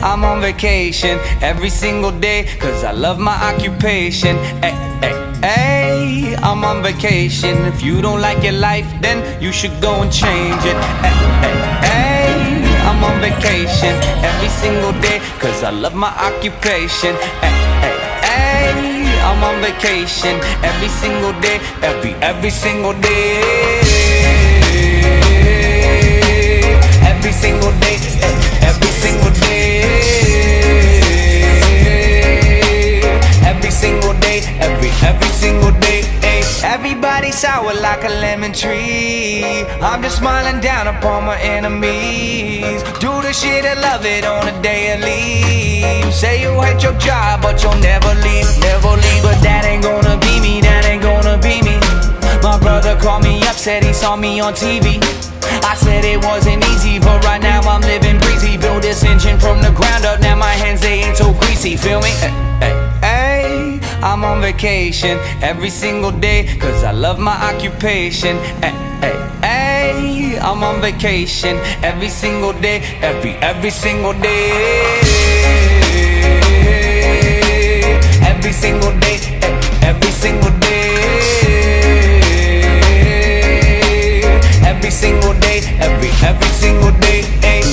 I'm on vacation every single day, cause I love my occupation. Ay, ay, ay, I'm on vacation. If you don't like your life, then you should go and change it. Ay, ay, ay, I'm on vacation every single day, cause I love my occupation. Ay, ay, ay, I'm on vacation every single day, every single day. Every single day, every single day. Every single day, every single day. Everybody sour like a lemon tree. I'm just smiling down upon my enemies. Do the shit and love it on a daily. You say you hate your job, but you'll never leave, never leave. But that ain't gonna be me, that ain't gonna be me. My brother called me up, said he saw me on TV. I said it wasn't easy, but right now I'm living breezy. Build this engine from the ground up, now my hands, they ain't so greasy, feel me? Ay, ay, I'm on vacation every single day, cause I love my occupation. Ay, ay, ay, I'm on vacation every single day, every single day. Every single day, every single day. Every single day, every single day.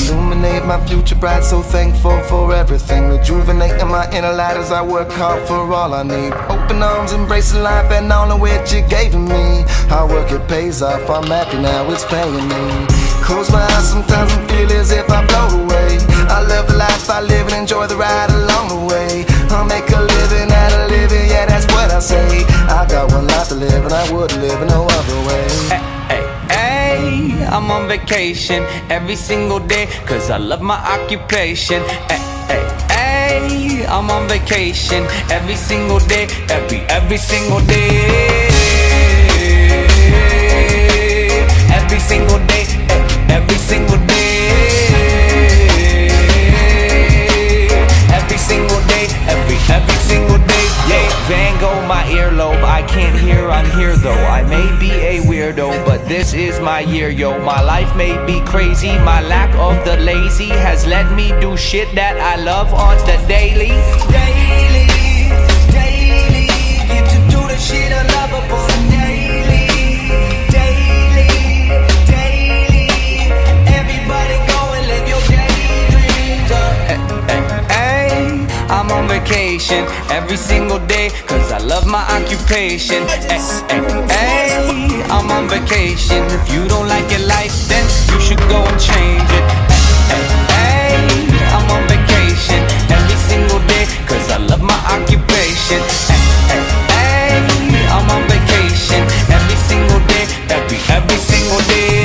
Illuminate my future bright, so thankful for everything. Rejuvenating my inner light as I work hard for all I need. Open arms, embracing life and all of which you're giving me. Hard work, it pays off, I'm happy now, it's paying me. Close my eyes sometimes and feel as if I float away. I love the life I live and enjoy the ride along the way. I'll make a living out of living, yeah, that's what I say. I got one life to live and I wouldn't live in no other way. Ay, I'm on vacation every single day, cause I love my occupation. Ay, ay, ay, I'm on vacation every single day, every single day. Every single day, every single day. Every single day, every single day. Yeah, Van Gogh, my earlobe, I can't hear, I'm here though. I may be a weirdo, but this is my year, yo. My life may be crazy, my lack of the lazy has let me do shit that I love on the daily. Daily, daily, get to do the shit I love upon the daily. Daily, daily, everybody go and live your daydreams up. I'm on vacation every single day, cause I love my occupation. Ay, ay, ay, I'm on vacation. If you don't like your life, then you should go and change it. Ay, ay, ay, I'm on vacation every single day, cause I love my occupation. Ay, ay, ay, I'm on vacation every single day, every single day.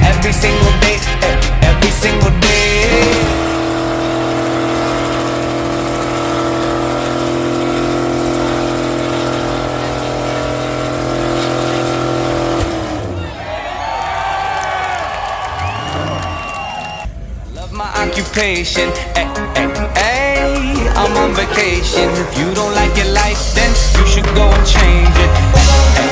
Every single day, every single day. Occupation, ay, ay, ay, I'm on vacation. If you don't like your life, then you should go and change it. Ay, ay,